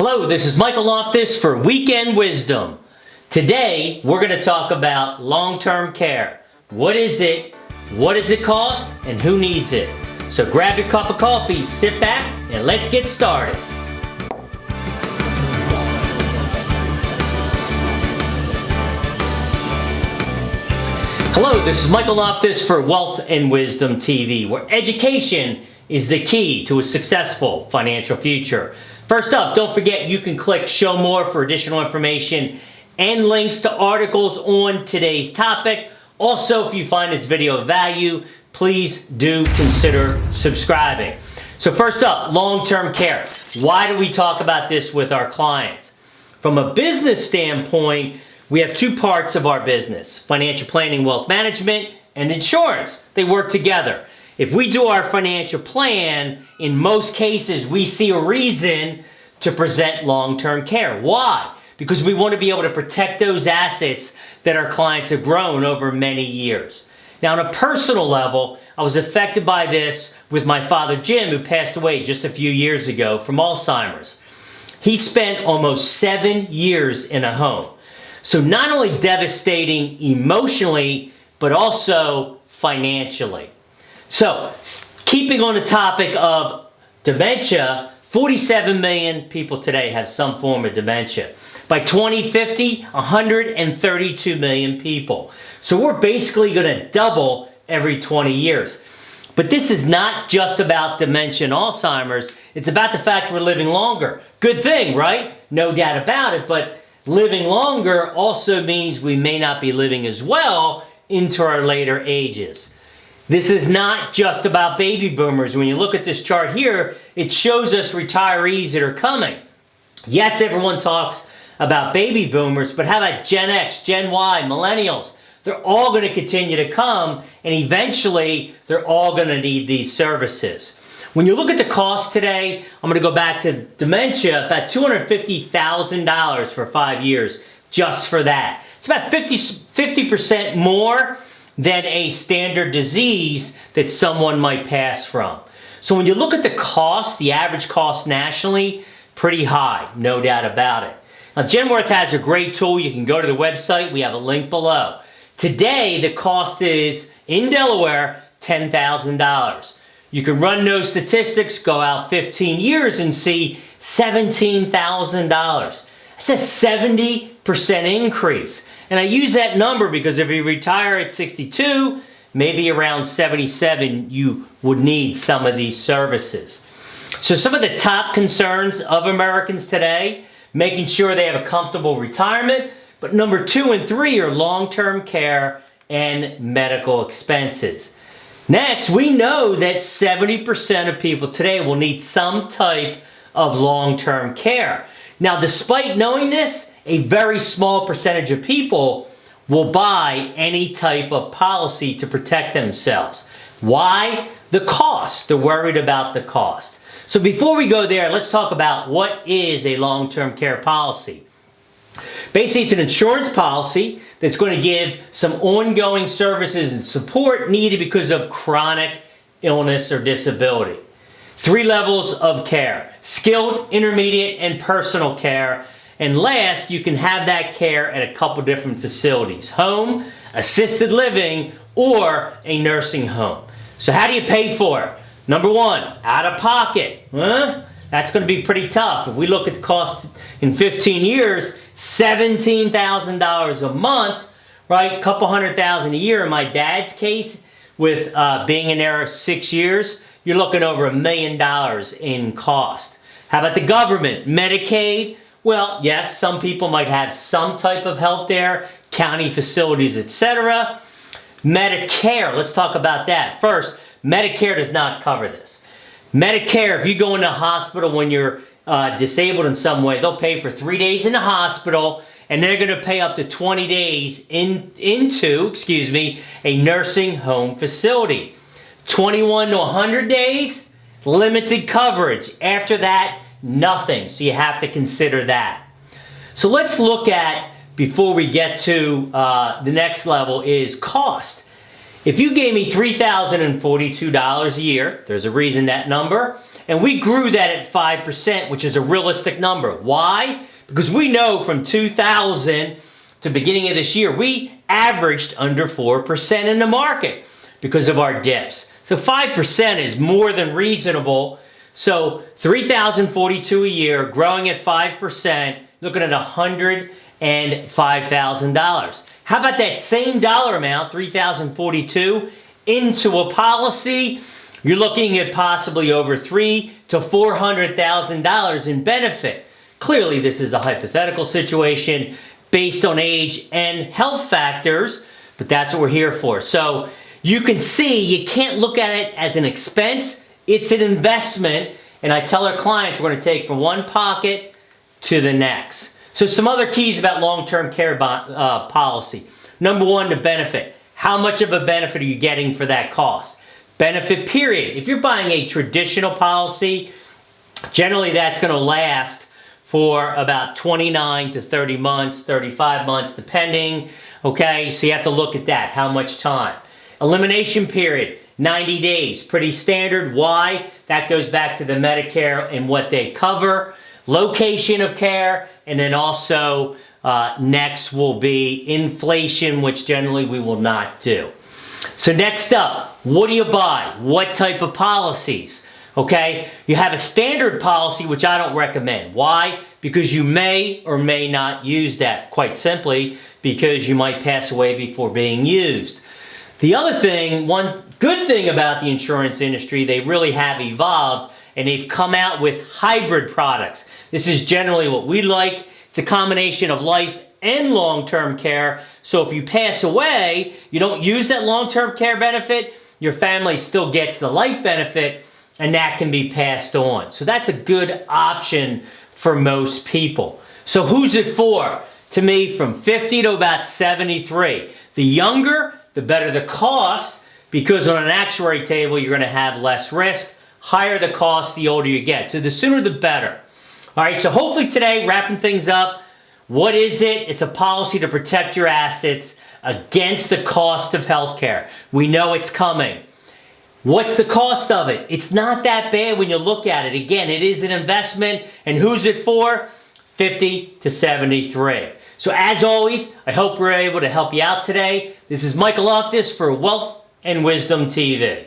Hello, this is Michael Loftus for Weekend Wisdom. Today, we're going to talk about long-term care. What is it? What does it cost? And who needs it? So grab your cup of coffee, sit back, and let's get started. Hello, this is Michael Loftus for Wealth and Wisdom TV, where education is the key to a successful financial future. First up, don't forget you can click Show More for additional information and links to articles on today's topic. Also, if you find this video of value, please do consider subscribing. So first up, long-term care. Why do we talk about this with our clients? From a business standpoint, we have two parts of our business: financial planning, wealth management, and insurance. They work together. If we do our financial plan, in most cases, we see a reason to present long-term care. Why? Because we want to be able to protect those assets that our clients have grown over many years. Now, on a personal level, I was affected by this with my father, Jim, who passed away just a few years ago from Alzheimer's. He spent almost 7 years in a home. So not only devastating emotionally, but also financially. So, keeping on the topic of dementia, 47 million people today have some form of dementia. By 2050, 132 million people. So we're basically going to double every 20 years. But this is not just about dementia and Alzheimer's. It's about the fact we're living longer. Good thing, right? No doubt about it. But living longer also means we may not be living as well into our later ages. This is not just about baby boomers. When you look at this chart here, it shows us retirees that are coming. Yes, everyone talks about baby boomers, but how about Gen X, Gen Y, millennials? They're all going to continue to come, and eventually they're all going to need these services. When you look at the cost today, I'm going to go back to dementia, about $250,000 for 5 years just for that. It's about 50% more than a standard disease that someone might pass from. So when you look at the cost, the average cost nationally, pretty high, no doubt about it. Now, Genworth has a great tool. You can go to the website. We have a link below. Today, the cost is, in Delaware, $10,000. You can run those statistics, go out 15 years and see $17,000. That's a 70% increase. And I use that number because if you retire at 62, maybe around 77, you would need some of these services. So some of the top concerns of Americans today, making sure they have a comfortable retirement, but number 2 and 3 are long-term care and medical expenses. Next, we know that 70% of people today will need some type of long-term care. Now, despite knowing this, a very small percentage of people will buy any type of policy to protect themselves. Why? The cost. They're worried about the cost. So before we go there, let's talk about what is a long-term care policy. Basically, it's an insurance policy that's going to give some ongoing services and support needed because of chronic illness or disability. 3 levels of care: skilled, intermediate, and personal care. And last, you can have that care at a couple different facilities: home, assisted living, or a nursing home. So how do you pay for it? Number 1, out of pocket. That's going to be pretty tough. If we look at the cost in 15 years, $17,000 a month, right? A couple $100,000 a year. In my dad's case, with being in there 6 years, you're looking over $1 million in cost. How about the government? Medicaid? Well, yes, some people might have some type of health there, county facilities, etc. Medicare, let's talk about that. First, Medicare does not cover this. Medicare, if you go into a hospital when you're disabled in some way, they'll pay for 3 days in the hospital, and they're going to pay up to 20 days into a nursing home facility. 21 to 100 days, limited coverage. After that, nothing. So you have to consider that. So let's look at, before we get to the next level, is cost. If you gave me $3,042 a year, there's a reason that number, And we grew that at 5%, which is a realistic number. Why? Because we know from 2000 to beginning of this year, we averaged under 4% in the market because of our dips. So 5% is more than reasonable. So $3,042 a year, growing at 5%, looking at $105,000. How about that same dollar amount, $3,042, into a policy? You're looking at possibly over $300,000 to $400,000 in benefit. Clearly, this is a hypothetical situation based on age and health factors, but that's what we're here for. So you can see you can't look at it as an expense. It's an investment, and I tell our clients we're going to take from one pocket to the next. So some other keys about long-term care policy. Number one, the benefit. How much of a benefit are you getting for that cost? Benefit period. If you're buying a traditional policy, generally that's going to last for about 29 to 30 months, 35 months, depending. Okay, so you have to look at that. How much time? Elimination period, 90 days. Pretty standard. Why? That goes back to the Medicare and what they cover. Location of care, and then also next will be inflation, which generally we will not do. So next up, what do you buy? What type of policies? Okay, you have a standard policy, which I don't recommend. Why? Because you may or may not use that, quite simply because you might pass away before being used. The other thing, one good thing about the insurance industry, they really have evolved and they've come out with hybrid products. This is generally what we like. It's a combination of life and long-term care. So if you pass away, you don't use that long-term care benefit, your family still gets the life benefit, and that can be passed on. So that's a good option for most people. So who's it for? To me, from 50 to about 73. The younger, the better the cost, because on an actuary table, you're going to have less risk. Higher the cost, the older you get. So the sooner the better. All right, so hopefully today, wrapping things up, what is it? It's a policy to protect your assets against the cost of healthcare. We know it's coming. What's the cost of it? It's not that bad when you look at it. Again, it is an investment, and who's it for? 50 to 73. So as always, I hope we're able to help you out today. This is Michael Loftus for Wealth and Wisdom TV.